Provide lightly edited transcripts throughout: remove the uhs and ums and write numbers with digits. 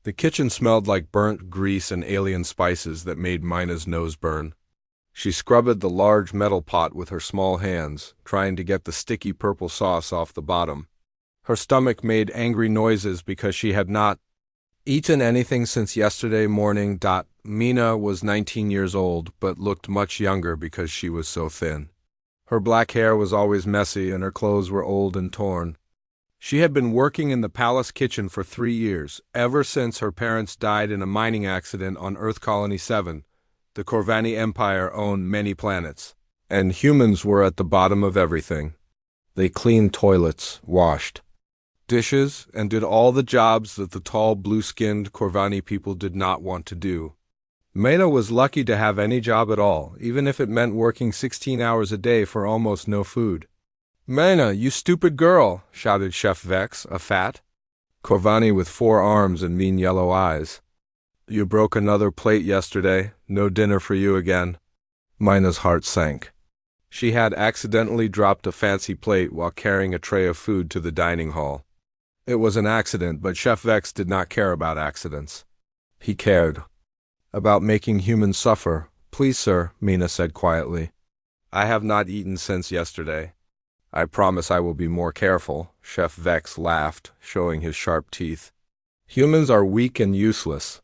The kitchen smelled like burnt grease and alien spices that made Mina's nose burn. She scrubbed the large metal pot with her small hands, trying to get the sticky purple sauce off the bottom. Her stomach made angry noises because she had not eaten anything since yesterday morning. Mina was 19 years old, but looked much younger because she was so thin. Her black hair was always messy and her clothes were old and torn. She had been working in the palace kitchen for 3 years, ever since her parents died in a mining accident on Earth Colony 7. The Corvani Empire owned many planets, and humans were at the bottom of everything. They cleaned toilets, washed dishes, and did all the jobs that the tall, blue-skinned Corvani people did not want to do. Mina was lucky to have any job at all, even if it meant working 16 hours a day for almost no food. "Mina, you stupid girl!" shouted Chef Vex, a fat Corvani with 4 arms and mean yellow eyes. "You broke another plate yesterday. No dinner for you again." Mina's heart sank. She had accidentally dropped a fancy plate while carrying a tray of food to the dining hall. It was an accident, but Chef Vex did not care about accidents. He cared about making humans suffer. "Please, sir," Mina said quietly. "I have not eaten since yesterday. I promise I will be more careful." Chef Vex laughed, showing his sharp teeth. "Humans are weak and useless.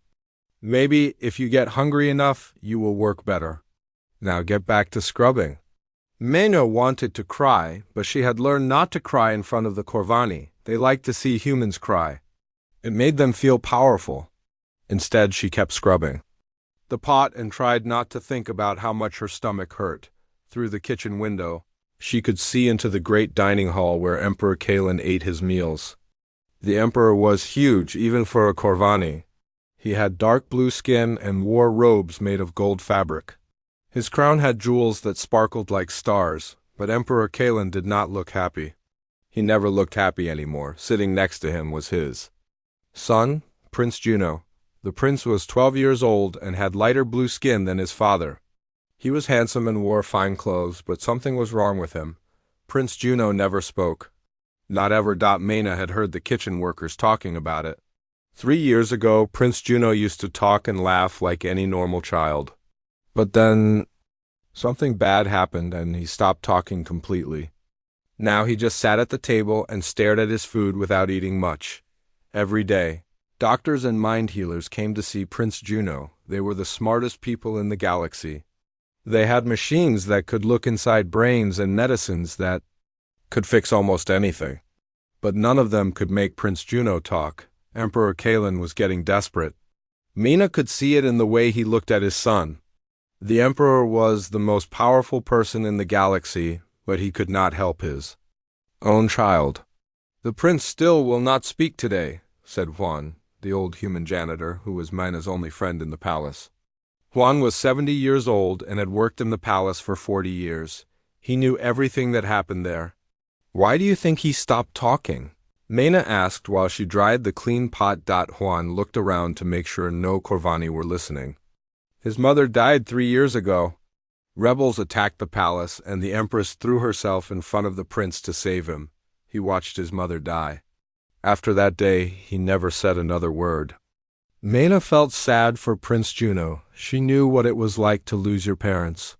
Maybe if you get hungry enough, you will work better. Now get back to scrubbing." Mina wanted to cry, but she had learned not to cry in front of the Corvani. They liked to see humans cry. It made them feel powerful. Instead, she kept scrubbing the pot and tried not to think about how much her stomach hurt. Through the kitchen window, she could see into the great dining hall where Emperor Kalen ate his meals. The emperor was huge, even for a Corvani. He had dark blue skin and wore robes made of gold fabric. His crown had jewels that sparkled like stars, but Emperor Kalen did not look happy. He never looked happy anymore. Sitting next to him was his son, Prince Juno. The prince was 12 years old and had lighter blue skin than his father. He was handsome and wore fine clothes, but something was wrong with him. Prince Juno never spoke. Not ever. Mina had heard the kitchen workers talking about it. 3 years ago, Prince Juno used to talk and laugh like any normal child. But then something bad happened and he stopped talking completely. Now he just sat at the table and stared at his food without eating much. Every day, doctors and mind healers came to see Prince Juno. They were the smartest people in the galaxy. They had machines that could look inside brains and medicines that could fix almost anything. But none of them could make Prince Juno talk. Emperor Kalen was getting desperate. Mina could see it in the way he looked at his son. The emperor was the most powerful person in the galaxy, but he could not help his own child. "The prince still will not speak today," said Juan, the old human janitor who was Mina's only friend in the palace. Juan was 70 years old and had worked in the palace for 40 years. He knew everything that happened there. "Why do you think he stopped talking?" Mina asked while she dried the clean pot. Juan looked around to make sure no Corvani were listening. "His mother died 3 years ago. Rebels attacked the palace, and the empress threw herself in front of the prince to save him. He watched his mother die. After that day, he never said another word." Mina felt sad for Prince Juno. She knew what it was like to lose your parents.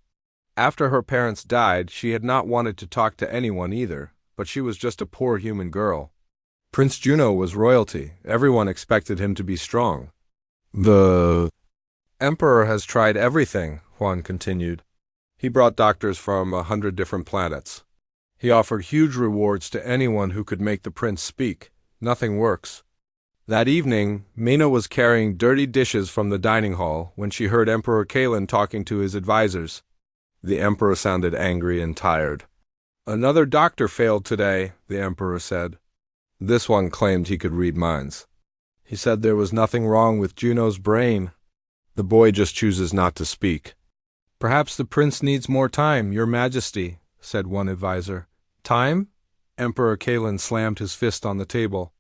After her parents died, she had not wanted to talk to anyone either, but she was just a poor human girl. Prince Juno was royalty. Everyone expected him to be strong. "The emperor has tried everything," Juan continued. "He brought doctors from 100 different planets. He offered huge rewards to anyone who could make the prince speak. Nothing works." That evening, Mina was carrying dirty dishes from the dining hall when she heard Emperor Kalen talking to his advisors. The emperor sounded angry and tired. "Another doctor failed today," the emperor said. This one claimed he could read minds. He said there was nothing wrong with Juno's brain. The boy just chooses not to speak. "Perhaps the prince needs more time, Your Majesty," said one advisor. "Time?" Emperor Kalen slammed his fist on the table.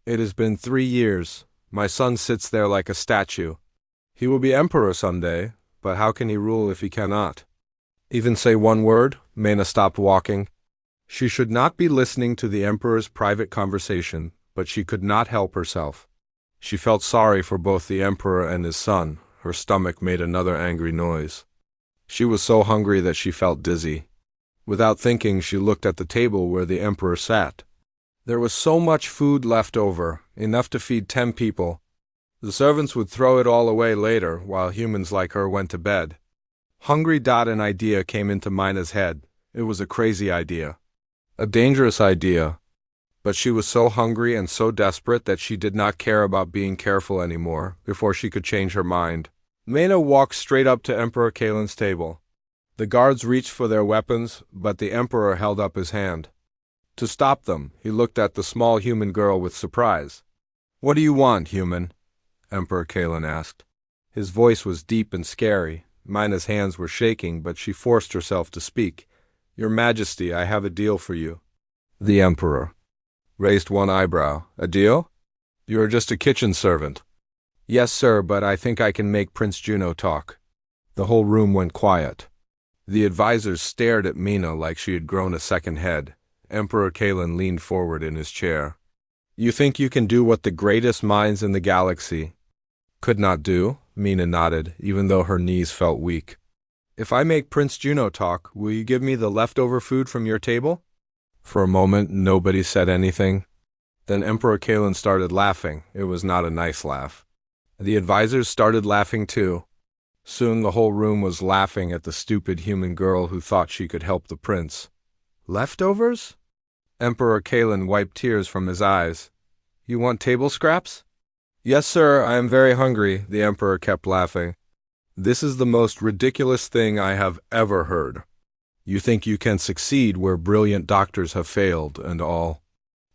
"It has been 3 years. My son sits there like a statue. He will be emperor someday, but how can he rule if he cannot even say one word?" Mina stopped walking. She should not be listening to the emperor's private conversation, but she could not help herself. She felt sorry for both the emperor and his son. Her stomach made another angry noise. She was so hungry that she felt dizzy. Without thinking, she looked at the table where the emperor sat. There was so much food left over, enough to feed 10 people. The servants would throw it all away later, while humans like her went to bed. Hungry. An idea came into Mina's head. It was a crazy idea. A dangerous idea. But she was so hungry and so desperate that she did not care about being careful anymore before she could change her mind. Mina walked straight up to Emperor Kalen's table. The guards reached for their weapons, but the emperor held up his hand. To stop them, he looked at the small human girl with surprise. "What do you want, human?" Emperor Kalen asked. His voice was deep and scary. Mina's hands were shaking, but she forced herself to speak. "Your Majesty, I have a deal for you." The emperor raised one eyebrow. "A deal? You are just a kitchen servant." "Yes, sir, but I think I can make Prince Juno talk." The whole room went quiet. The advisors stared at Mina like she had grown a second head. Emperor Kalen leaned forward in his chair. "You think you can do what the greatest minds in the galaxy could not do?" Mina nodded, even though her knees felt weak. "If I make Prince Juno talk, will you give me the leftover food from your table?" For a moment, nobody said anything. Then Emperor Kalen started laughing. It was not a nice laugh. The advisors started laughing too. Soon the whole room was laughing at the stupid human girl who thought she could help the prince. "Leftovers?" Emperor Kalen wiped tears from his eyes. "You want table scraps?" "Yes, sir, I am very hungry," the emperor kept laughing. "This is the most ridiculous thing I have ever heard. You think you can succeed where brilliant doctors have failed and all.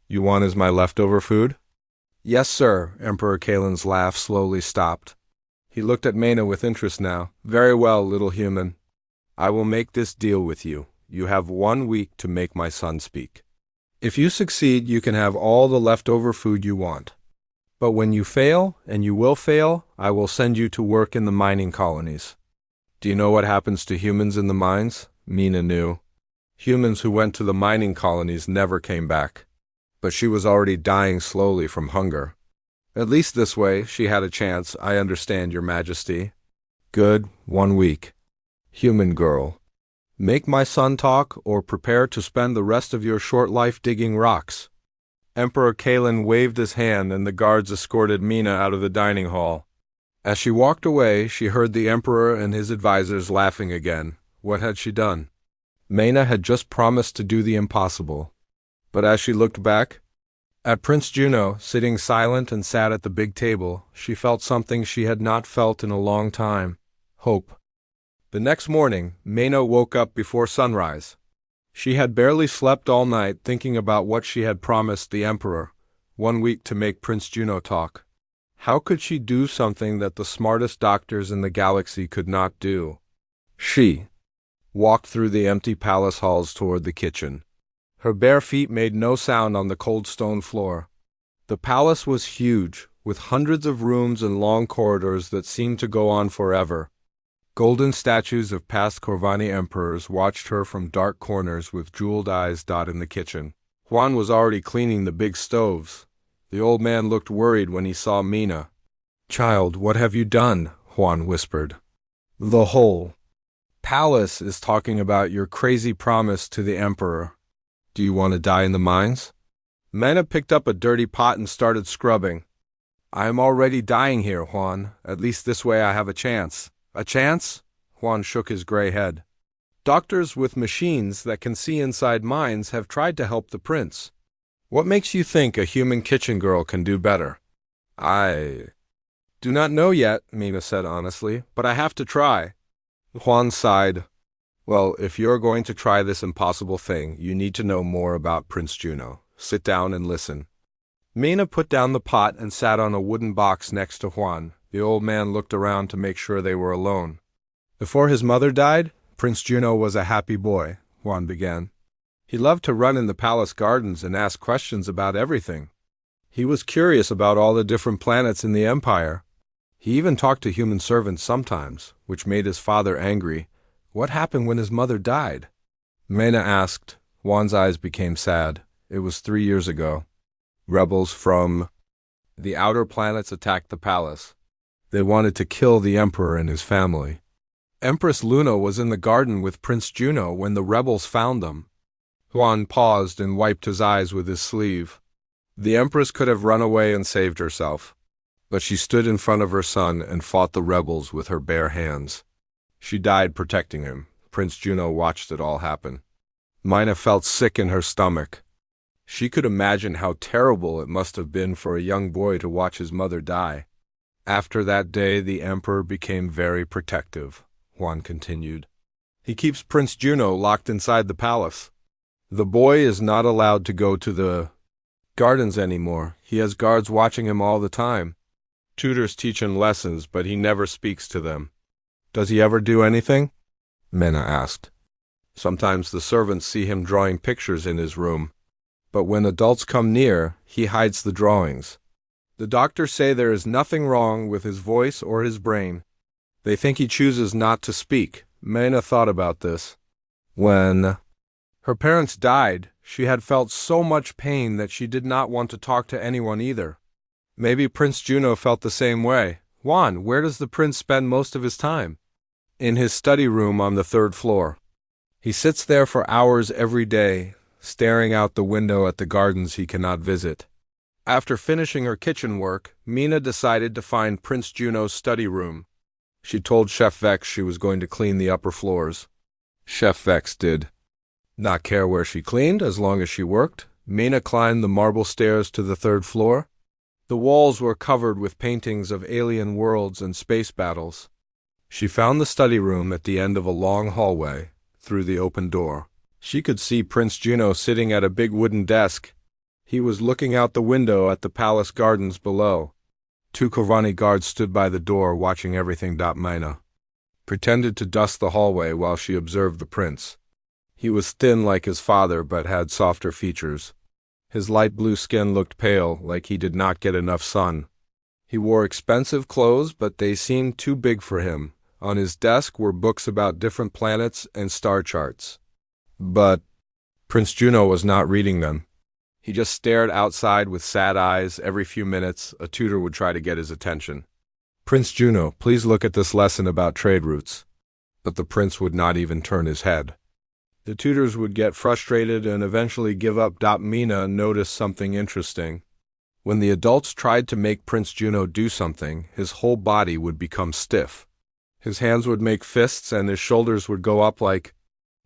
You want as my leftover food?" "Yes, sir." Emperor Kalen's laugh slowly stopped. He looked at Mina with interest now. "Very well, little human. I will make this deal with you. You have 1 week to make my son speak. If you succeed, you can have all the leftover food you want. But when you fail, and you will fail, I will send you to work in the mining colonies." Do you know what happens to humans in the mines? Mina knew. Humans who went to the mining colonies never came back. But she was already dying slowly from hunger. "At least this way, she had a chance. I understand, Your Majesty." "Good. 1 week. Human girl. Make my son talk, or prepare to spend the rest of your short life digging rocks." Emperor Kalen waved his hand, and the guards escorted Mina out of the dining hall. As she walked away, she heard the emperor and his advisors laughing again. What had she done? Mina had just promised to do the impossible. But as she looked back at Prince Juno, sitting silent and sad at the big table, she felt something she had not felt in a long time: hope. The next morning, Mina woke up before sunrise. She had barely slept all night, thinking about what she had promised the emperor: 1 week to make Prince Juno talk. How could she do something that the smartest doctors in the galaxy could not do? She walked through the empty palace halls toward the kitchen. Her bare feet made no sound on the cold stone floor. The palace was huge, with hundreds of rooms and long corridors that seemed to go on forever. Golden statues of past Corvani emperors watched her from dark corners with jeweled eyes. In the kitchen, Juan was already cleaning the big stoves. The old man looked worried when he saw Mina. "Child, what have you done?" Juan whispered. "The whole palace is talking about your crazy promise to the emperor. Do you want to die in the mines?" Mina picked up a dirty pot and started scrubbing. "I am already dying here, Juan. At least this way I have a chance." "A chance?" Juan shook his gray head. "Doctors with machines that can see inside mines have tried to help the prince. What makes you think a human kitchen girl can do better?" "I do not know yet," Mina said honestly, "but I have to try." Juan sighed. "Well, if you're going to try this impossible thing, you need to know more about Prince Juno. Sit down and listen." Mina put down the pot and sat on a wooden box next to Juan. The old man looked around to make sure they were alone. "Before his mother died, Prince Juno was a happy boy," Juan began. "He loved to run in the palace gardens and ask questions about everything. He was curious about all the different planets in the empire. He even talked to human servants sometimes, which made his father angry." "What happened when his mother died?" Mina asked. Juan's eyes became sad. "It was 3 years ago. Rebels from The outer planets attacked the palace. They wanted to kill the emperor and his family. Empress Luna was in the garden with Prince Juno when the rebels found them. Juan paused and wiped his eyes with his sleeve. The empress could have run away and saved herself, but she stood in front of her son and fought the rebels with her bare hands. She died protecting him. Prince Juno watched it all happen. Mina felt sick in her stomach. She could imagine how terrible it must have been for a young boy to watch his mother die. After that day, the emperor became very protective, Juan continued. He keeps Prince Juno locked inside the palace. The boy is not allowed to go to the gardens anymore. He has guards watching him all the time. Tutors teach him lessons, but he never speaks to them. Does he ever do anything? Mina asked. Sometimes the servants see him drawing pictures in his room, but when adults come near, he hides the drawings. The doctors say there is nothing wrong with his voice or his brain. They think he chooses not to speak. Mina thought about this. When her parents died, she had felt so much pain that she did not want to talk to anyone either. Maybe Prince Juno felt the same way. Juan, where does the prince spend most of his time? In his study room on the 3rd floor. He sits there for hours every day, staring out the window at the gardens he cannot visit. After finishing her kitchen work, Mina decided to find Prince Juno's study room. She told Chef Vex she was going to clean the upper floors. Chef Vex did not care where she cleaned as long as she worked. Mina climbed the marble stairs to the 3rd floor. The walls were covered with paintings of alien worlds and space battles. She found the study room at the end of a long hallway, through the open door. She could see Prince Juno sitting at a big wooden desk. He was looking out the window at the palace gardens below. 2 Corvani guards stood by the door watching everything. Mina pretended to dust the hallway while she observed the prince. He was thin like his father but had softer features. His light blue skin looked pale, like he did not get enough sun. He wore expensive clothes, but they seemed too big for him. On his desk were books about different planets and star charts. But Prince Juno was not reading them. He just stared outside with sad eyes. Every few minutes, a tutor would try to get his attention. Prince Juno, please look at this lesson about trade routes. But the prince would not even turn his head. The tutors would get frustrated and eventually give up. Mina noticed something interesting. When the adults tried to make Prince Juno do something, his whole body would become stiff. His hands would make fists and his shoulders would go up like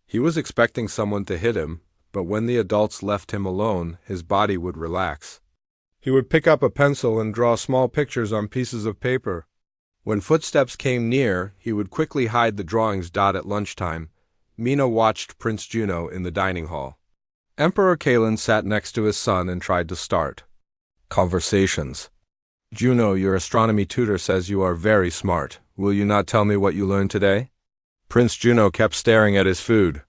he was expecting someone to hit him, but when the adults left him alone, his body would relax. He would pick up a pencil and draw small pictures on pieces of paper. When footsteps came near, he would quickly hide the drawings. At lunchtime, Mina watched Prince Juno in the dining hall. Emperor Kalen sat next to his son and tried to start conversations. Juno, your astronomy tutor says you are very smart. Will you not tell me what you learned today? Prince Juno kept staring at his food.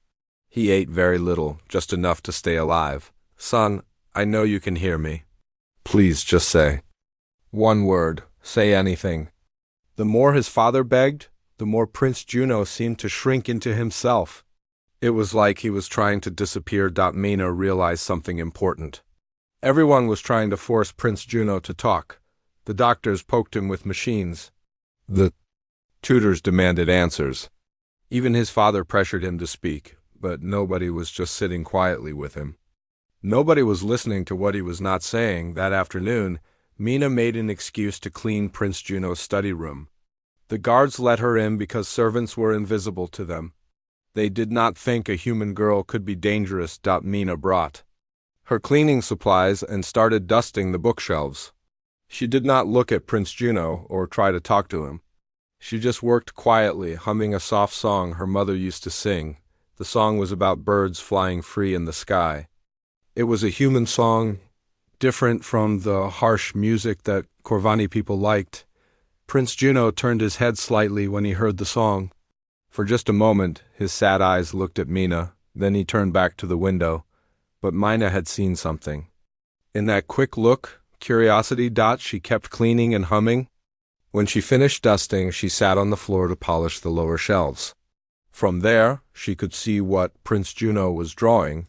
He ate very little, just enough to stay alive. Son, I know you can hear me. Please just say one word. Say anything. The more his father begged, the more Prince Juno seemed to shrink into himself. It was like he was trying to disappear. Mina realized something important. Everyone was trying to force Prince Juno to talk. The doctors poked him with machines. The tutors demanded answers. Even his father pressured him to speak, but nobody was just sitting quietly with him. Nobody was listening to what he was not saying. That afternoon, Mina made an excuse to clean Prince Juno's study room. The guards let her in because servants were invisible to them. They did not think a human girl could be dangerous. Mina brought her cleaning supplies and started dusting the bookshelves. She did not look at Prince Juno or try to talk to him. She just worked quietly, humming a soft song her mother used to sing. The song was about birds flying free in the sky. It was a human song, different from the harsh music that Corvani people liked. Prince Juno turned his head slightly when he heard the song. For just a moment, his sad eyes looked at Mina, then he turned back to the window. But Mina had seen something. In that quick look, curiosity. She kept cleaning and humming. When she finished dusting, she sat on the floor to polish the lower shelves. From there, she could see what Prince Juno was drawing.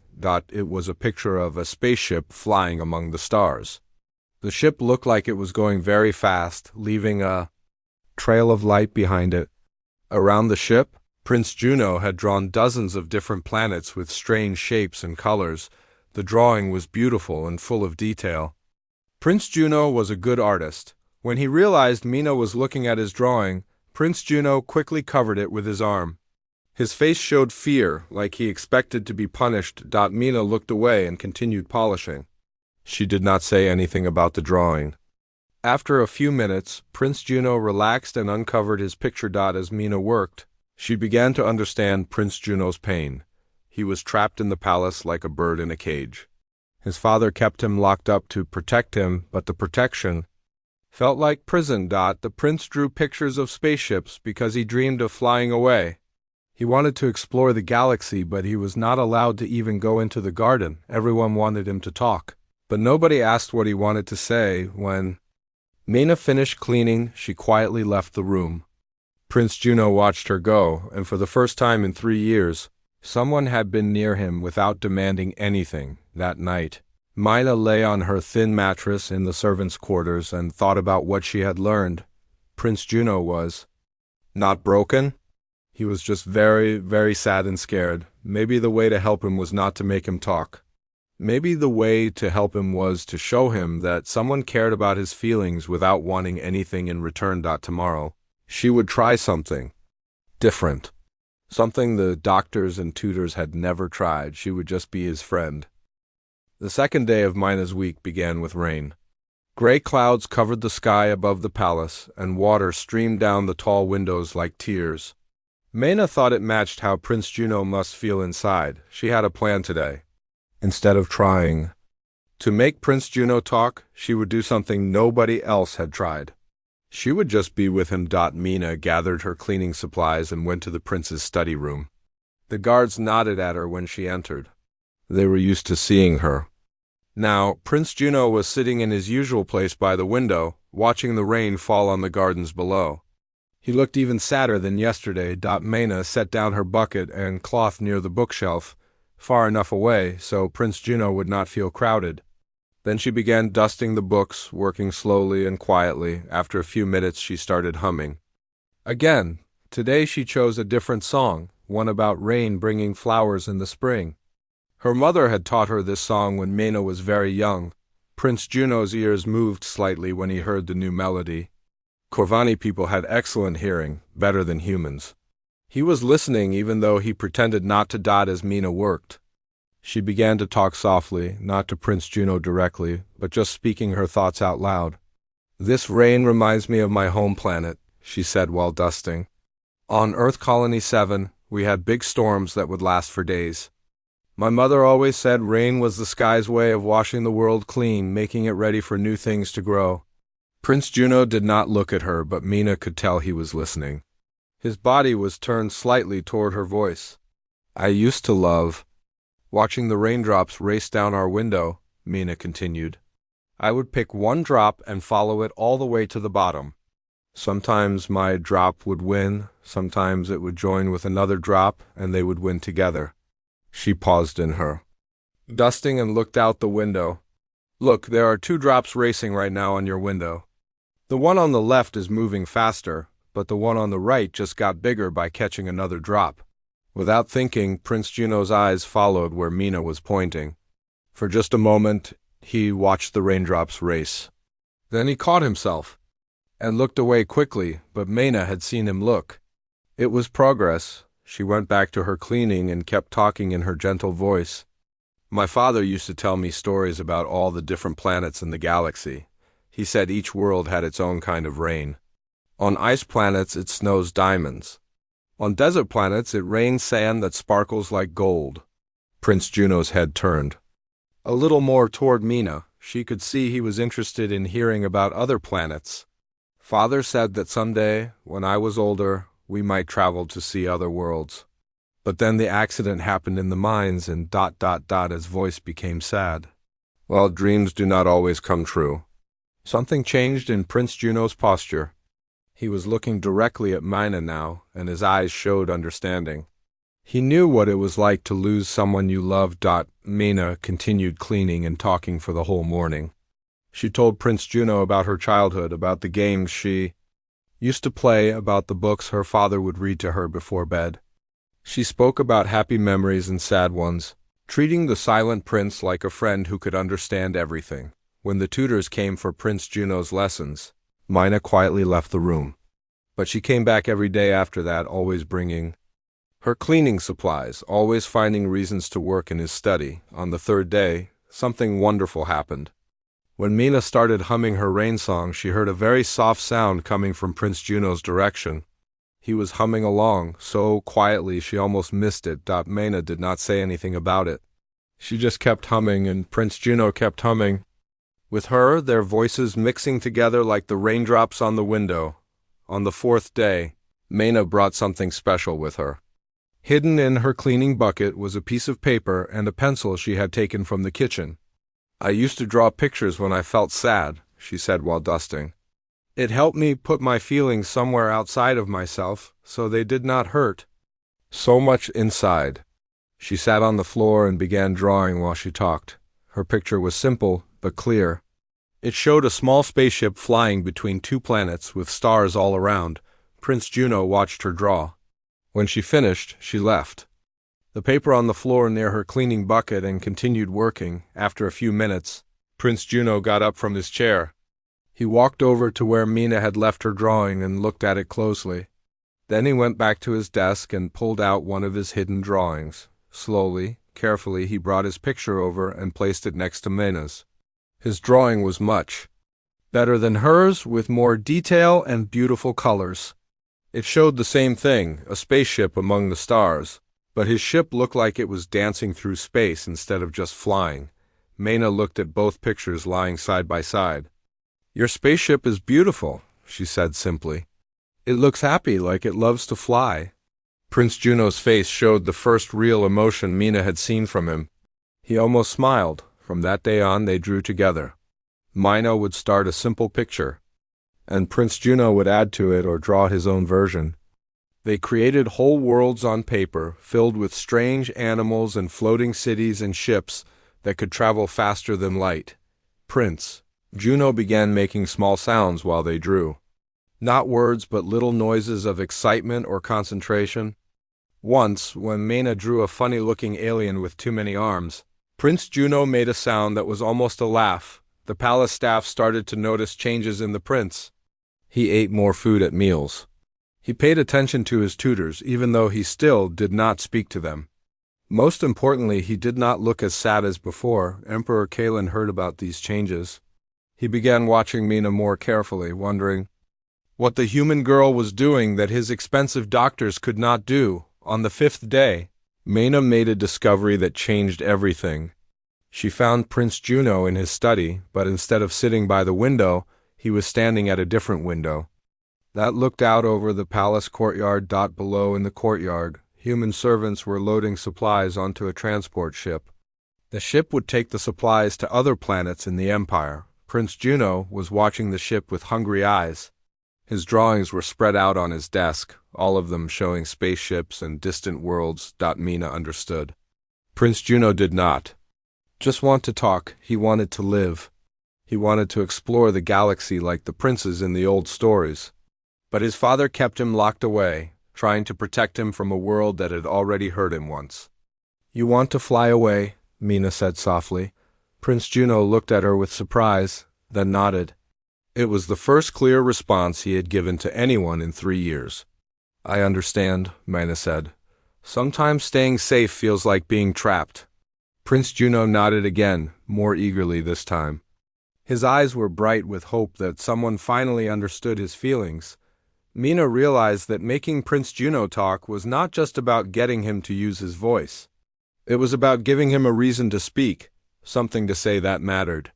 It was a picture of a spaceship flying among the stars. The ship looked like it was going very fast, leaving a trail of light behind it. Around the ship, Prince Juno had drawn dozens of different planets with strange shapes and colors. The drawing was beautiful and full of detail. Prince Juno was a good artist. When he realized Mina was looking at his drawing, Prince Juno quickly covered it with his arm. His face showed fear, like he expected to be punished. Mina looked away and continued polishing. She did not say anything about the drawing. After a few minutes, Prince Juno relaxed and uncovered his picture. As Mina worked, she began to understand Prince Juno's pain. He was trapped in the palace like a bird in a cage. His father kept him locked up to protect him, but the protection felt like prison. The prince drew pictures of spaceships because he dreamed of flying away. He wanted to explore the galaxy, but he was not allowed to even go into the garden. Everyone wanted him to talk, but nobody asked what he wanted to say. When Mina finished cleaning, she quietly left the room. Prince Juno watched her go, and for the first time in 3 years, someone had been near him without demanding anything. That night, Mina lay on her thin mattress in the servants' quarters and thought about what she had learned. Prince Juno was not broken. He was just very, very sad and scared. Maybe the way to help him was not to make him talk. Maybe the way to help him was to show him that someone cared about his feelings without wanting anything in return. Tomorrow, she would try something different. Something the doctors and tutors had never tried. She would just be his friend. The second day of Mina's week began with rain. Gray clouds covered the sky above the palace, and water streamed down the tall windows like tears. Mina thought it matched how Prince Juno must feel inside. She had a plan today. Instead of trying to make Prince Juno talk, she would do something nobody else had tried. She would just be with him. Mina gathered her cleaning supplies and went to the prince's study room. The guards nodded at her when she entered. They were used to seeing her. Now, Prince Juno was sitting in his usual place by the window, watching the rain fall on the gardens below. He looked even sadder than yesterday. Mina set down her bucket and cloth near the bookshelf, far enough away so Prince Juno would not feel crowded. Then she began dusting the books, working slowly and quietly. After a few minutes, she started humming. Again, today she chose a different song, one about rain bringing flowers in the spring. Her mother had taught her this song when Mina was very young. Prince Juno's ears moved slightly when he heard the new melody. Corvani people had excellent hearing, better than humans. He was listening even though he pretended not to. As Mina worked, she began to talk softly, not to Prince Juno directly, but just speaking her thoughts out loud. "This rain reminds me of my home planet," she said while dusting. "On Earth Colony 7, we had big storms that would last for days. My mother always said rain was the sky's way of washing the world clean, making it ready for new things to grow." Prince Juno did not look at her, but Mina could tell he was listening. His body was turned slightly toward her voice. "I used to love watching the raindrops race down our window," Mina continued. "I would pick one drop and follow it all the way to the bottom. Sometimes my drop would win, sometimes it would join with another drop, and they would win together." She paused in her dusting and looked out the window. "Look, there are 2 drops racing right now on your window. The one on the left is moving faster, but the one on the right just got bigger by catching another drop." Without thinking, Prince Juno's eyes followed where Mina was pointing. For just a moment, he watched the raindrops race. Then he caught himself and looked away quickly, but Mina had seen him look. It was progress. She went back to her cleaning and kept talking in her gentle voice. "My father used to tell me stories about all the different planets in the galaxy. He said each world had its own kind of rain. On ice planets, it snows diamonds. On desert planets, it rains sand that sparkles like gold." Prince Juno's head turned a little more toward Mina. She could see he was interested in hearing about other planets. "Father said that someday, when I was older, we might travel to see other worlds. But then the accident happened in the mines and ... His voice became sad. "Well, dreams do not always come true." Something changed in Prince Juno's posture. He was looking directly at Mina now, and his eyes showed understanding. He knew what it was like to lose someone you loved. Mina continued cleaning and talking for the whole morning. She told Prince Juno about her childhood, about the games she used to play, about the books her father would read to her before bed. She spoke about happy memories and sad ones, treating the silent prince like a friend who could understand everything. When the tutors came for Prince Juno's lessons, Mina quietly left the room. But she came back every day after that, always bringing her cleaning supplies, always finding reasons to work in his study. On the third day, something wonderful happened. When Mina started humming her rain song, she heard a very soft sound coming from Prince Juno's direction. He was humming along, so quietly she almost missed it. Mina did not say anything about it. She just kept humming, and Prince Juno kept humming with her, their voices mixing together like the raindrops on the window. On the fourth day, Mina brought something special with her. Hidden in her cleaning bucket was a piece of paper and a pencil she had taken from the kitchen. "I used to draw pictures when I felt sad," she said while dusting. "It helped me put my feelings somewhere outside of myself, so they did not hurt so much inside." She sat on the floor and began drawing while she talked. Her picture was simple but clear. It showed a small spaceship flying between two planets with stars all around. Prince Juno watched her draw. When she finished, she left the paper on the floor near her cleaning bucket and continued working. After a few minutes, Prince Juno got up from his chair. He walked over to where Mina had left her drawing and looked at it closely. Then he went back to his desk and pulled out one of his hidden drawings. Slowly, carefully, he brought his picture over and placed it next to Mina's. His drawing was much better than hers, with more detail and beautiful colors. It showed the same thing, a spaceship among the stars, but his ship looked like it was dancing through space instead of just flying. Mina looked at both pictures lying side by side. "Your spaceship is beautiful," she said simply. "It looks happy, like it loves to fly." Prince Juno's face showed the first real emotion Mina had seen from him. He almost smiled. From that day on, they drew together. Mina would start a simple picture, and Prince Juno would add to it or draw his own version. They created whole worlds on paper, filled with strange animals and floating cities and ships that could travel faster than light. Prince Juno began making small sounds while they drew. Not words, but little noises of excitement or concentration. Once, when Mina drew a funny-looking alien with too many arms, Prince Juno made a sound that was almost a laugh. The palace staff started to notice changes in the prince. He ate more food at meals. He paid attention to his tutors, even though he still did not speak to them. Most importantly, he did not look as sad as before. Emperor Kalen heard about these changes. He began watching Mina more carefully, wondering what the human girl was doing that his expensive doctors could not do. On the fifth day, Mina made a discovery that changed everything. She found Prince Juno in his study, but instead of sitting by the window, he was standing at a different window that looked out over the palace courtyard. Below in the courtyard, human servants were loading supplies onto a transport ship. The ship would take the supplies to other planets in the Empire. Prince Juno was watching the ship with hungry eyes. His drawings were spread out on his desk, all of them showing spaceships and distant worlds. Mina understood. Prince Juno did not just want to talk, he wanted to live. He wanted to explore the galaxy like the princes in the old stories. But his father kept him locked away, trying to protect him from a world that had already hurt him once. "You want to fly away," Mina said softly. Prince Juno looked at her with surprise, then nodded. It was the first clear response he had given to anyone in 3 years. "I understand," Mina said. "Sometimes staying safe feels like being trapped." Prince Juno nodded again, more eagerly this time. His eyes were bright with hope that someone finally understood his feelings. Mina realized that making Prince Juno talk was not just about getting him to use his voice. It was about giving him a reason to speak, something to say that mattered.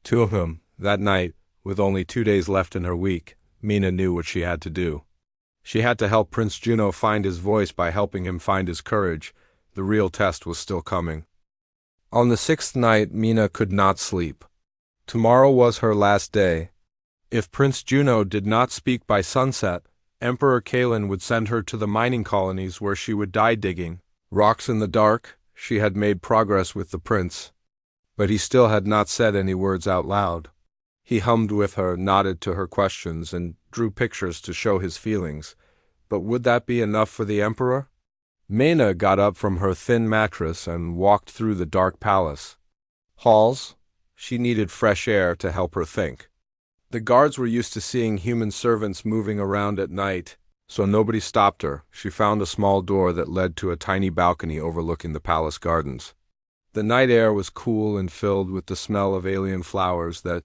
To him, that night, with only 2 days left in her week, Mina knew what she had to do. She had to help Prince Juno find his voice by helping him find his courage. The real test was still coming. On the 6th night, Mina could not sleep. Tomorrow was her last day. If Prince Juno did not speak by sunset, Emperor Kalen would send her to the mining colonies where she would die digging rocks in the dark. She had made progress with the prince, but he still had not said any words out loud. He hummed with her, nodded to her questions, and drew pictures to show his feelings. But would that be enough for the emperor? Mena got up from her thin mattress and walked through the dark palace halls. She needed fresh air to help her think. The guards were used to seeing human servants moving around at night, so nobody stopped her. She found a small door that led to a tiny balcony overlooking the palace gardens. The night air was cool and filled with the smell of alien flowers that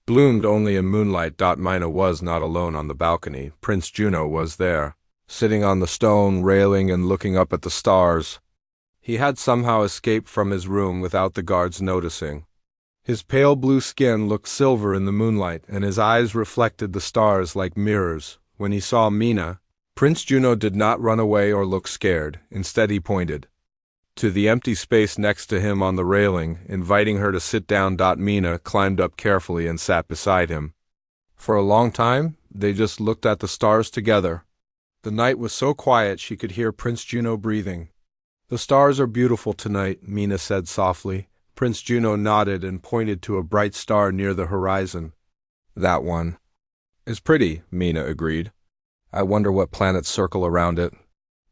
bloomed only in moonlight. Mina was not alone on the balcony. Prince Juno was there, sitting on the stone railing and looking up at the stars. He had somehow escaped from his room without the guards noticing. His pale blue skin looked silver in the moonlight, and his eyes reflected the stars like mirrors. When he saw Mina, Prince Juno did not run away or look scared. Instead, he pointed to the empty space next to him on the railing, inviting her to sit down. Mina climbed up carefully and sat beside him. For a long time, they just looked at the stars together. The night was so quiet she could hear Prince Juno breathing. "The stars are beautiful tonight," Mina said softly. Prince Juno nodded and pointed to a bright star near the horizon. "That one is pretty," Mina agreed. "I wonder what planets circle around it.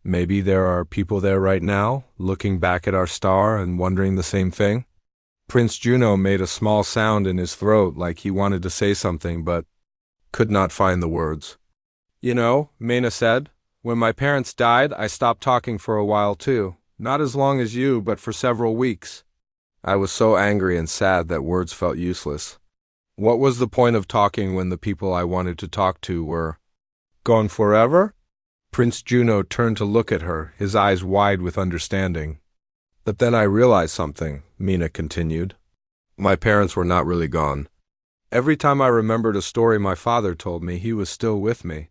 Maybe there are people there right now, looking back at our star and wondering the same thing." Prince Juno made a small sound in his throat like he wanted to say something but could not find the words. "You know," Mina said, "when my parents died, I stopped talking for a while too. Not as long as you, but for several weeks. I was so angry and sad that words felt useless. What was the point of talking when the people I wanted to talk to were gone forever?" Prince Juno turned to look at her, his eyes wide with understanding. "But then I realized something," Mina continued. "My parents were not really gone. Every time I remembered a story my father told me, he was still with me.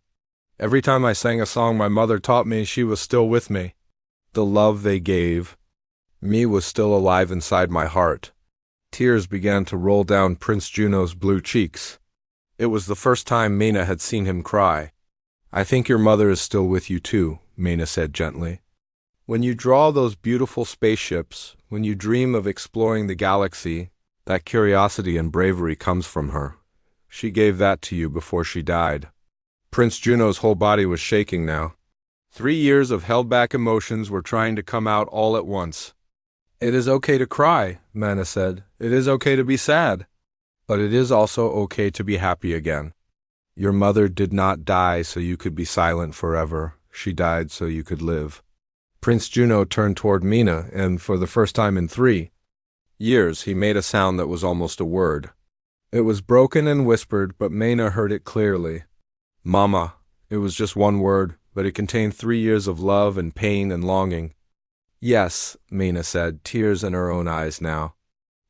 Every time I sang a song my mother taught me, she was still with me. The love they gave me was still alive inside my heart." Tears began to roll down Prince Juno's blue cheeks. It was the first time Mina had seen him cry. "I think your mother is still with you too," Mina said gently. "When you draw those beautiful spaceships, when you dream of exploring the galaxy, that curiosity and bravery comes from her. She gave that to you before she died." Prince Juno's whole body was shaking now. 3 years of held-back emotions were trying to come out all at once. "It is okay to cry," Mina said. "It is okay to be sad. But it is also okay to be happy again. Your mother did not die so you could be silent forever. She died so you could live." Prince Juno turned toward Mina, and for the first time in 3 years, he made a sound that was almost a word. It was broken and whispered, but Mina heard it clearly. "Mama." It was just one word, but it contained 3 years of love and pain and longing. "Yes," Mina said, tears in her own eyes now.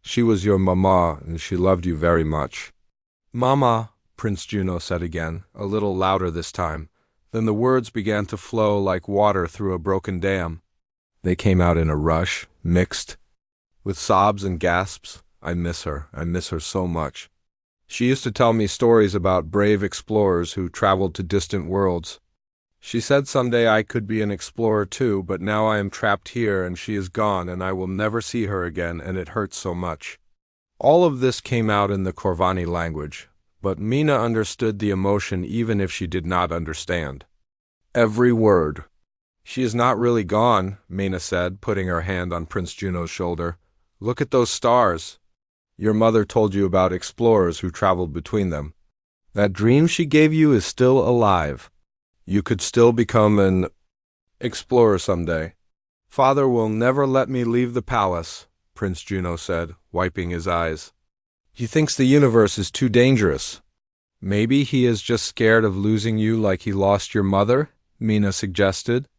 "She was your mama, and she loved you very much." "Mama," Prince Juno said again, a little louder this time. Then the words began to flow like water through a broken dam. They came out in a rush, mixed with sobs and gasps. "I miss her. I miss her so much. She used to tell me stories about brave explorers who traveled to distant worlds. She said someday I could be an explorer too, but now I am trapped here and she is gone and I will never see her again, and it hurts so much." All of this came out in the Corvani language, but Mina understood the emotion even if she did not understand every word. "She is not really gone," Mina said, putting her hand on Prince Juno's shoulder. "Look at those stars. Your mother told you about explorers who traveled between them. That dream she gave you is still alive. You could still become an explorer someday." "Father will never let me leave the palace," Prince Juno said, wiping his eyes. "He thinks the universe is too dangerous." "Maybe he is just scared of losing you like he lost your mother," Mina suggested.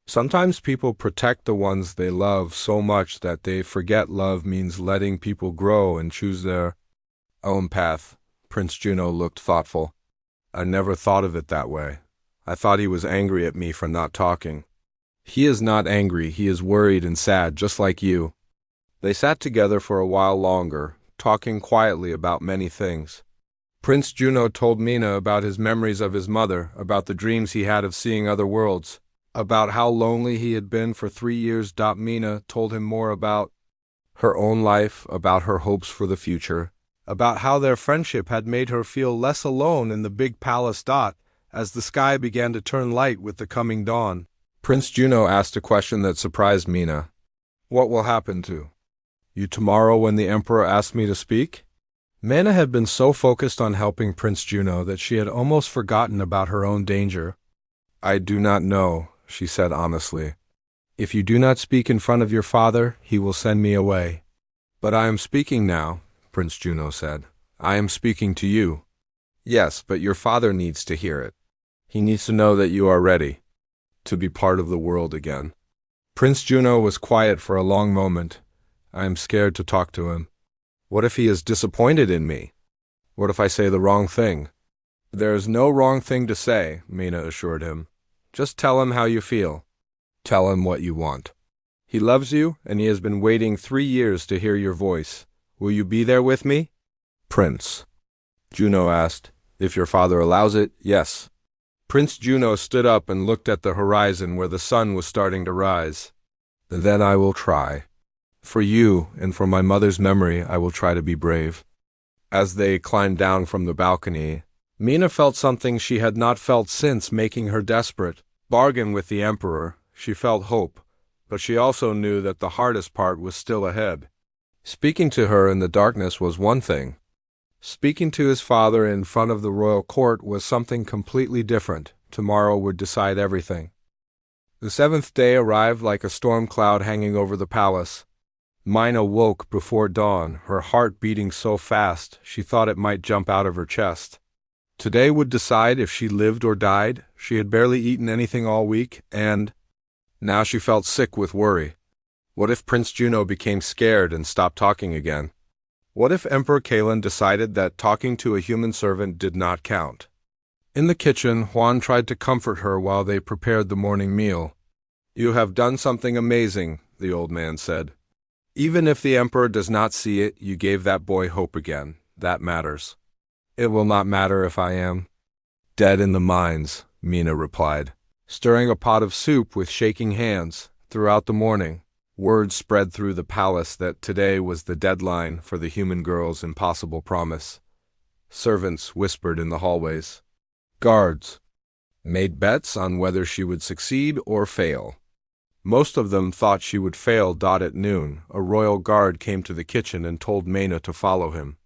"Sometimes people protect the ones they love so much that they forget love means letting people grow and choose their own path." Prince Juno looked thoughtful. "I never thought of it that way. I thought he was angry at me for not talking." "He is not angry. He is worried and sad, just like you." They sat together for a while longer, talking quietly about many things. Prince Juno told Mina about his memories of his mother, about the dreams he had of seeing other worlds, about how lonely he had been for 3 years. Mina told him more about her own life, about her hopes for the future. about how their friendship had made her feel less alone in the big palace. As the sky began to turn light with the coming dawn, Prince Juno asked a question that surprised Mina. "What will happen to you tomorrow when the Emperor asks me to speak?" Mina had been so focused on helping Prince Juno that she had almost forgotten about her own danger. "I do not know," she said honestly. "If you do not speak in front of your father, he will send me away." "But I am speaking now," Prince Juno said. "I am speaking to you." "Yes, but your father needs to hear it. He needs to know that you are ready to be part of the world again." Prince Juno was quiet for a long moment. "I am scared to talk to him. What if he is disappointed in me? What if I say the wrong thing?" "There is no wrong thing to say," Mina assured him. "Just tell him how you feel. Tell him what you want. He loves you, and he has been waiting 3 years to hear your voice. Will you be there with me?" "Prince," Juno asked, "if your father allows it, yes." Prince Juno stood up and looked at the horizon where the sun was starting to rise. "Then I will try. For you and for my mother's memory, I will try to be brave." As they climbed down from the balcony, Mina felt something she had not felt since, making her desperate. Bargain with the Emperor. She felt hope, but she also knew that the hardest part was still ahead. Speaking to her in the darkness was one thing. Speaking to his father in front of the royal court was something completely different. Tomorrow would decide everything. The 7th day arrived like a storm cloud hanging over the palace. Mina woke before dawn, her heart beating so fast she thought it might jump out of her chest. Today would decide if she lived or died. She had barely eaten anything all week, and now she felt sick with worry. What if Prince Juno became scared and stopped talking again? What if Emperor Kalen decided that talking to a human servant did not count? In the kitchen, Juan tried to comfort her while they prepared the morning meal. "You have done something amazing," the old man said. "Even if the Emperor does not see it, you gave that boy hope again. That matters." "It will not matter if I am dead in the mines," Mina replied, stirring a pot of soup with shaking hands. Throughout the morning, word spread through the palace that today was the deadline for the human girl's impossible promise. Servants whispered in the hallways. Guards made bets on whether she would succeed or fail. Most of them thought she would fail. At noon, a royal guard came to the kitchen and told Mina to follow him.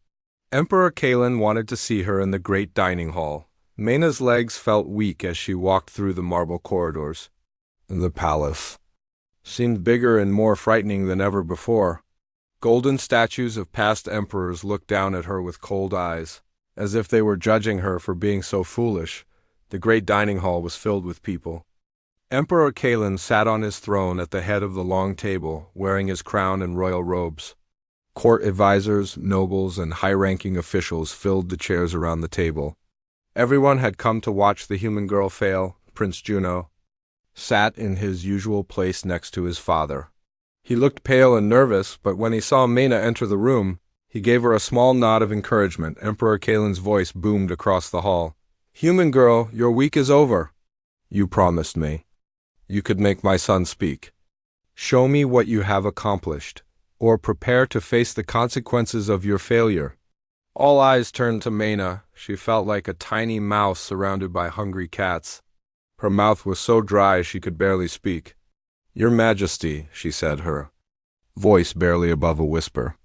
Emperor Kalen wanted to see her in the great dining hall. Mina's legs felt weak as she walked through the marble corridors. The palace seemed bigger and more frightening than ever before. Golden statues of past emperors looked down at her with cold eyes, as if they were judging her for being so foolish. The great dining hall was filled with people. Emperor Kalen sat on his throne at the head of the long table, wearing his crown and royal robes. Court advisors, nobles, and high-ranking officials filled the chairs around the table. Everyone had come to watch the human girl fail. Prince Juno sat in his usual place next to his father. He looked pale and nervous, but when he saw Mina enter the room, he gave her a small nod of encouragement. Emperor Kalen's voice boomed across the hall. "Human girl, your week is over. You promised me you could make my son speak. Show me what you have accomplished, or prepare to face the consequences of your failure." All eyes turned to Mina. She felt like a tiny mouse surrounded by hungry cats. Her mouth was so dry she could barely speak. "Your Majesty," she said, her voice barely above a whisper,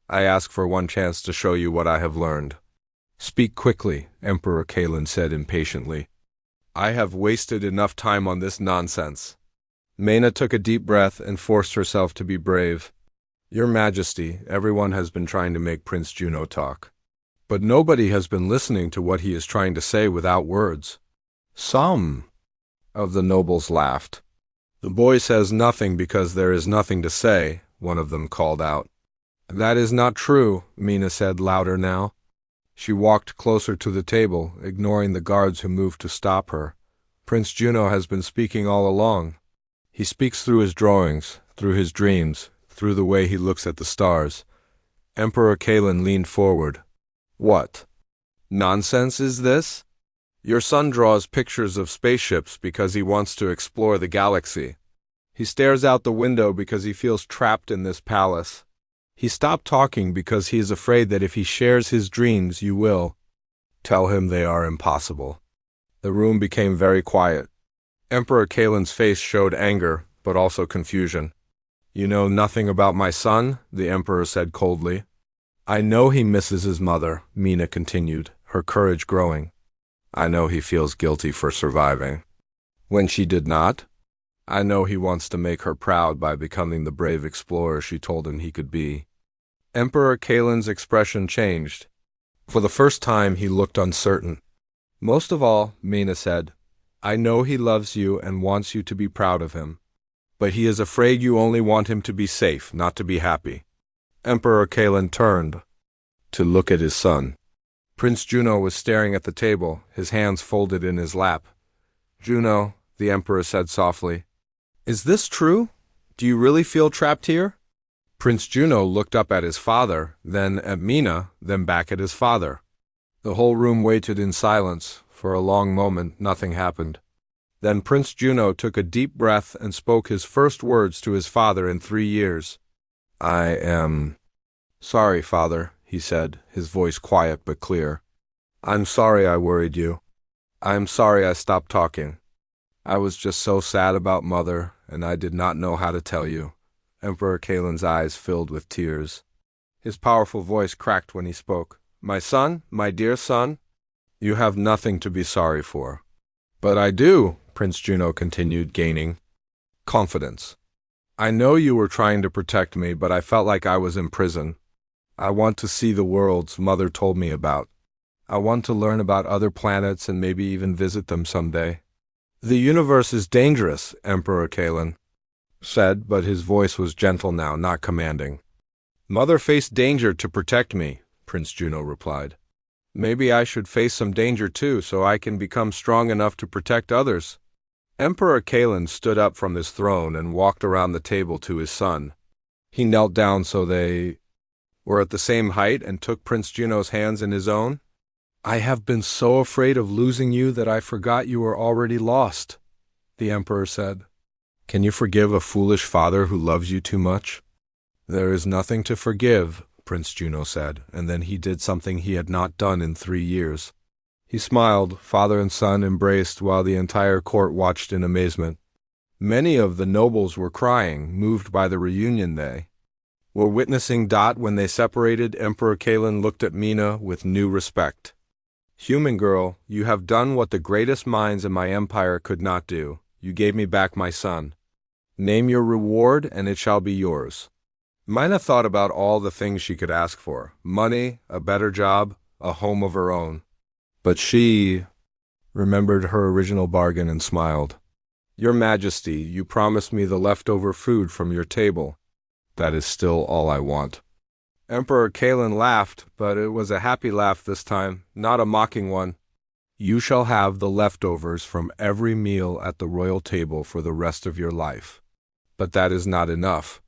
"I ask for one chance to show you what I have learned." "Speak quickly," Emperor Kalen said impatiently. "I have wasted enough time on this nonsense." Mina took a deep breath and forced herself to be brave. "Your Majesty, everyone has been trying to make Prince Juno talk. But nobody has been listening to what he is trying to say without words." Some of the nobles laughed. "The boy says nothing because there is nothing to say," one of them called out. "That is not true," Mina said louder now. She walked closer to the table, ignoring the guards who moved to stop her. "Prince Juno has been speaking all along. He speaks through his drawings, through his dreams, through the way he looks at the stars." Emperor Kalen leaned forward. "What nonsense is this? Your son draws pictures of spaceships because he wants to explore the galaxy. He stares out the window because he feels trapped in this palace. He stopped talking because he is afraid that if he shares his dreams, you will tell him they are impossible. The room became very quiet. Emperor Kalen's face showed anger, but also confusion. You know nothing about my son, the emperor said coldly. I know he misses his mother, Mina continued, her courage growing. I know he feels guilty for surviving when she did not. I know he wants to make her proud by becoming the brave explorer she told him he could be. Emperor Kalen's expression changed. For the first time, he looked uncertain. Most of all, Mina said, I know he loves you and wants you to be proud of him. But he is afraid you only want him to be safe, not to be happy. Emperor Kalen turned to look at his son. Prince Juno was staring at the table, his hands folded in his lap. Juno, the emperor said softly, is this true? Do you really feel trapped here? Prince Juno looked up at his father, then at Mina, then back at his father. The whole room waited in silence. For a long moment, nothing happened. Then Prince Juno took a deep breath and spoke his first words to his father in 3 years. I am sorry, father, he said, his voice quiet but clear. I'm sorry I worried you. I'm sorry I stopped talking. I was just so sad about mother, and I did not know how to tell you. Emperor Kalen's eyes filled with tears. His powerful voice cracked when he spoke. My son, my dear son, you have nothing to be sorry for. But I do, Prince Juno continued, gaining confidence. I know you were trying to protect me, but I felt like I was in prison. I want to see the worlds mother told me about. I want to learn about other planets and maybe even visit them someday. The universe is dangerous, Emperor Kalen said, but his voice was gentle now, not commanding. Mother faced danger to protect me, Prince Juno replied. Maybe I should face some danger too, so I can become strong enough to protect others. Emperor Kalen stood up from his throne and walked around the table to his son. He knelt down so they were at the same height and took Prince Juno's hands in his own. I have been so afraid of losing you that I forgot you were already lost, the emperor said. Can you forgive a foolish father who loves you too much? There is nothing to forgive, Prince Juno said, and then he did something he had not done in 3 years. He smiled, father and son embraced while the entire court watched in amazement. Many of the nobles were crying, moved by the reunion they were witnessing. When they separated, Emperor Kalen looked at Mina with new respect. Human girl, you have done what the greatest minds in my empire could not do. You gave me back my son. Name your reward, and it shall be yours. Mina thought about all the things she could ask for. Money, a better job, a home of her own. But she remembered her original bargain and smiled. Your Majesty, you promised me the leftover food from your table. That is still all I want. Emperor Kalen laughed, but it was a happy laugh this time, not a mocking one. You shall have the leftovers from every meal at the royal table for the rest of your life. But that is not enough.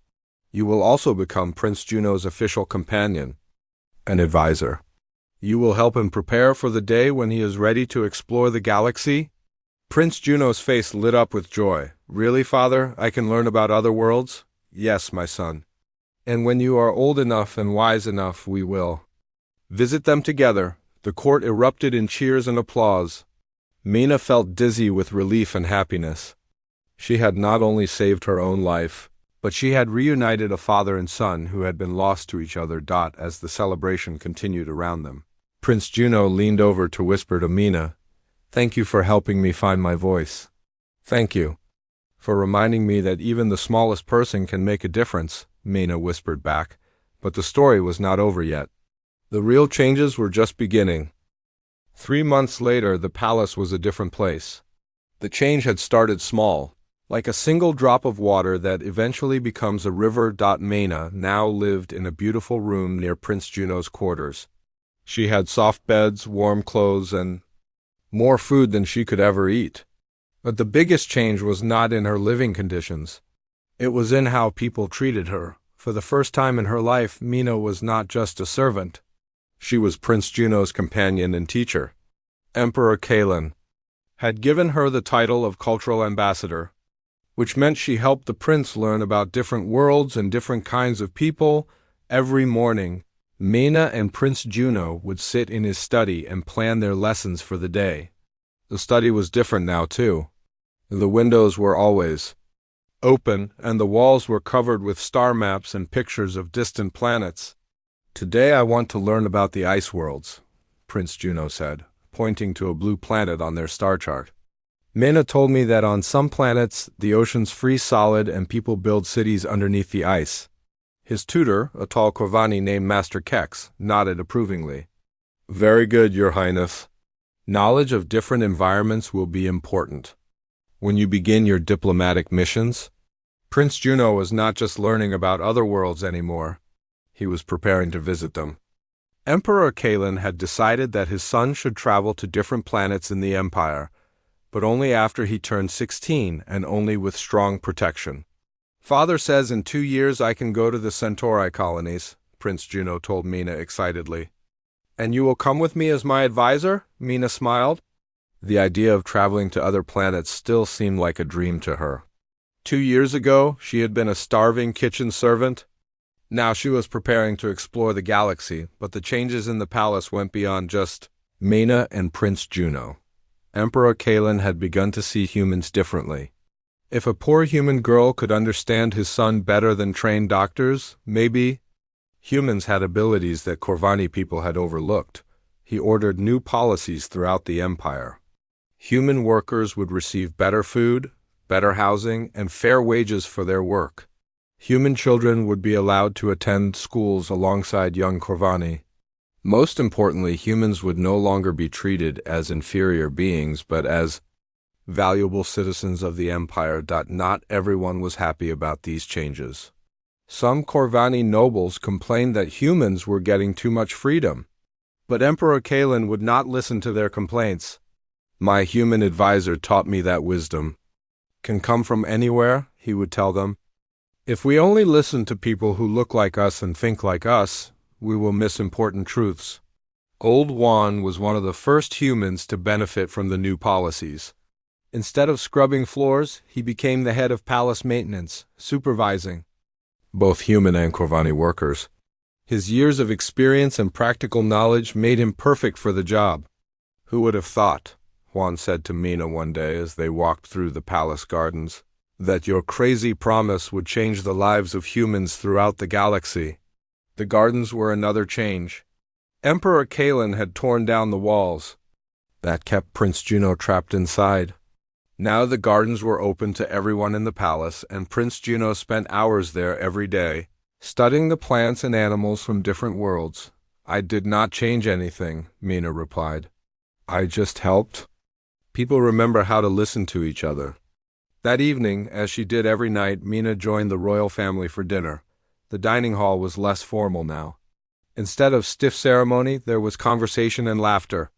You will also become Prince Juno's official companion, an advisor. You will help him prepare for the day when he is ready to explore the galaxy. Prince Juno's face lit up with joy. Really, father? I can learn about other worlds? Yes, my son. And when you are old enough and wise enough, we will visit them together. The court erupted in cheers and applause. Mina felt dizzy with relief and happiness. She had not only saved her own life, but she had reunited a father and son who had been lost to each other. As the celebration continued around them, Prince Juno leaned over to whisper to Mina, Thank you for helping me find my voice. Thank you for reminding me that even the smallest person can make a difference, Mina whispered back. But the story was not over yet. The real changes were just beginning. 3 months later, the palace was a different place. The change had started small, like a single drop of water that eventually becomes a river. Mina now lived in a beautiful room near Prince Juno's quarters. She had soft beds, warm clothes, and more food than she could ever eat. But the biggest change was not in her living conditions. It was in how people treated her. For the first time in her life, Mina was not just a servant. She was Prince Juno's companion and teacher. Emperor Kalen had given her the title of cultural ambassador, which meant she helped the prince learn about different worlds and different kinds of people. Every morning, Mina and Prince Juno would sit in his study and plan their lessons for the day. The study was different now, too. The windows were always open, and the walls were covered with star maps and pictures of distant planets. "Today I want to learn about the ice worlds," Prince Juno said, pointing to a blue planet on their star chart. "Mina told me that on some planets the oceans freeze solid and people build cities underneath the ice." His tutor, a tall Corvani named Master Kex, nodded approvingly. "Very good, Your Highness. Knowledge of different environments will be important when you begin your diplomatic missions." Prince Juno was not just learning about other worlds anymore. He was preparing to visit them. Emperor Kalen had decided that his son should travel to different planets in the Empire, but only after he turned 16 and only with strong protection. "Father says in 2 years I can go to the Centauri colonies," Prince Juno told Mina excitedly. "And you will come with me as my advisor?" Mina smiled. The idea of traveling to other planets still seemed like a dream to her. 2 years ago, she had been a starving kitchen servant. Now she was preparing to explore the galaxy, but the changes in the palace went beyond just Mina and Prince Juno. Emperor Kalen had begun to see humans differently. If a poor human girl could understand his son better than trained doctors, maybe humans had abilities that Corvani people had overlooked. He ordered new policies throughout the empire. Human workers would receive better food, better housing, and fair wages for their work. Human children would be allowed to attend schools alongside young Corvani. Most importantly, humans would no longer be treated as inferior beings, but as valuable citizens of the empire. Not everyone was happy about these changes. Some Corvani nobles complained that humans were getting too much freedom, but Emperor Kalen would not listen to their complaints. "My human advisor taught me that wisdom can come from anywhere," he would tell them. "If we only listen to people who look like us and think like us, we will miss important truths." Old Juan was one of the first humans to benefit from the new policies. Instead of scrubbing floors, he became the head of palace maintenance, supervising both human and Corvani workers. His years of experience and practical knowledge made him perfect for the job. "Who would have thought," Juan said to Mina one day as they walked through the palace gardens, "that your crazy promise would change the lives of humans throughout the galaxy?" The gardens were another change. Emperor Kalen had torn down the walls. That kept Prince Juno trapped inside. Now the gardens were open to everyone in the palace, and Prince Juno spent hours there every day, studying the plants and animals from different worlds. "I did not change anything," Mina replied. "I just helped." People remember how to listen to each other. That evening, as she did every night, Mina joined the royal family for dinner. The dining hall was less formal now. Instead of stiff ceremony, there was conversation and laughter.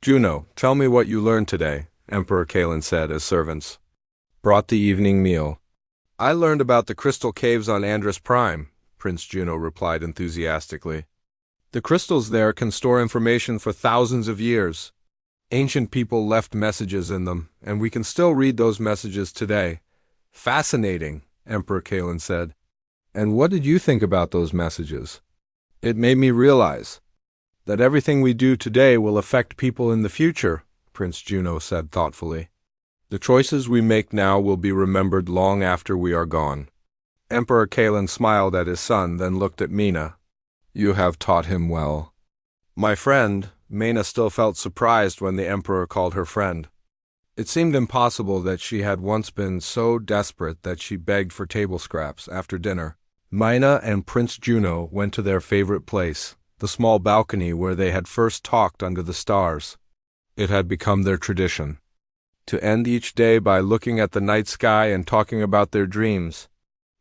"Juno, tell me what you learned today," Emperor Kalen said as servants brought the evening meal. "I learned about the crystal caves on Andros Prime," Prince Juno replied enthusiastically. "The crystals there can store information for thousands of years. Ancient people left messages in them, and we can still read those messages today." "Fascinating," Emperor Kalen said. "And what did you think about those messages?" "It made me realize that everything we do today will affect people in the future," Prince Juno said thoughtfully. "The choices we make now will be remembered long after we are gone." Emperor Kalen smiled at his son, then looked at Mina. "You have taught him well." "My friend," Mina still felt surprised when the emperor called her friend. It seemed impossible that she had once been so desperate that she begged for table scraps after dinner. Mina and Prince Juno went to their favorite place, the small balcony where they had first talked under the stars. It had become their tradition to end each day by looking at the night sky and talking about their dreams.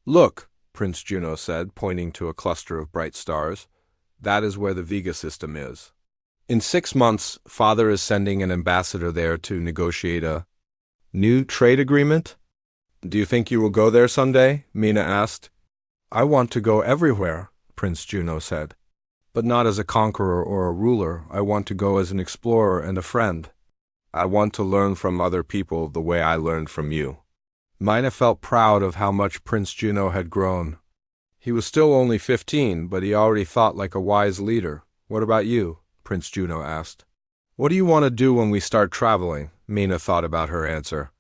"Look," Prince Juno said, pointing to a cluster of bright stars. "That is where the Vega system is. In 6 months, Father is sending an ambassador there to negotiate a new trade agreement." "Do you think you will go there someday?" Mina asked. "I want to go everywhere," Prince Juno said. "But not as a conqueror or a ruler. I want to go as an explorer and a friend. I want to learn from other people the way I learned from you." Mina felt proud of how much Prince Juno had grown. He was still only 15, but he already thought like a wise leader. What about you? Prince Juno asked. What do you want to do when we start traveling? Mina thought about her answer.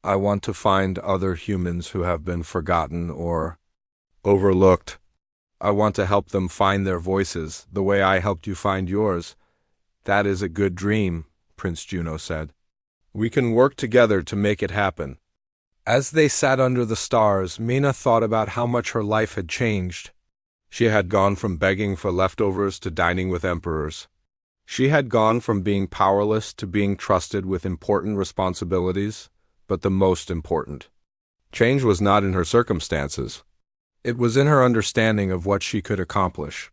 I want to find other humans who have been forgotten or overlooked. I want to help them find their voices, the way I helped you find yours. That is a good dream, Prince Juno said. We can work together to make it happen. As they sat under the stars, Mina thought about how much her life had changed. She had gone from begging for leftovers to dining with emperors. She had gone from being powerless to being trusted with important responsibilities, but the most important. Change was not in her circumstances. It was in her understanding of what she could accomplish.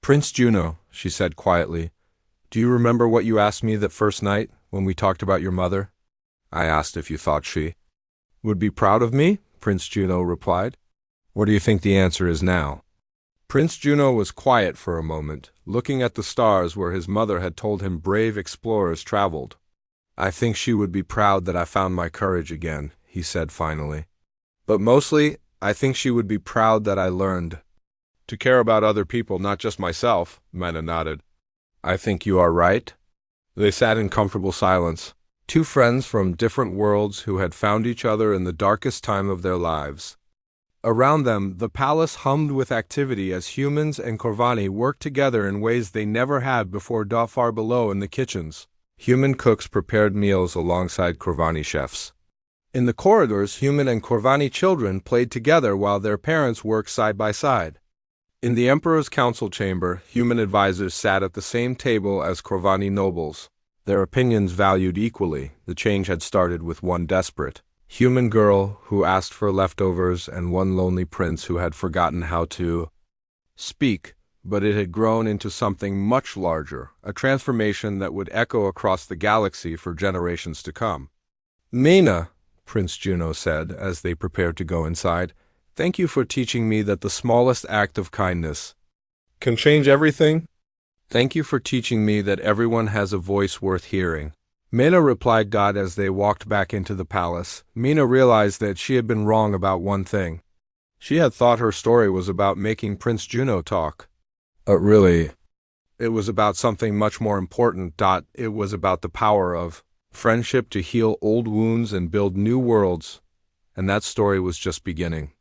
Prince Juno, she said quietly, do you remember what you asked me that first night when we talked about your mother? I asked if you thought she would be proud of me, Prince Juno replied. What do you think the answer is now? Prince Juno was quiet for a moment, looking at the stars where his mother had told him brave explorers traveled. I think she would be proud that I found my courage again, he said finally. But mostly, I think she would be proud that I learned to care about other people, not just myself, Mina nodded. I think you are right. They sat in comfortable silence. Two friends from different worlds who had found each other in the darkest time of their lives. Around them, the palace hummed with activity as humans and Corvani worked together in ways they never had before. Far below in the kitchens, human cooks prepared meals alongside Corvani chefs. In the corridors, human and Corvani children played together while their parents worked side by side. In the Emperor's council chamber, human advisors sat at the same table as Corvani nobles. Their opinions valued equally. The change had started with one desperate human girl who asked for leftovers and one lonely prince who had forgotten how to speak, but it had grown into something much larger, a transformation that would echo across the galaxy for generations to come. Mina, Prince Juno said as they prepared to go inside, thank you for teaching me that the smallest act of kindness can change everything. Thank you for teaching me that everyone has a voice worth hearing. Mina replied God as they walked back into the palace. Mina realized that she had been wrong about one thing. She had thought her story was about making Prince Juno talk. Really, it was about something much more important. It was about the power of friendship to heal old wounds and build new worlds. And that story was just beginning.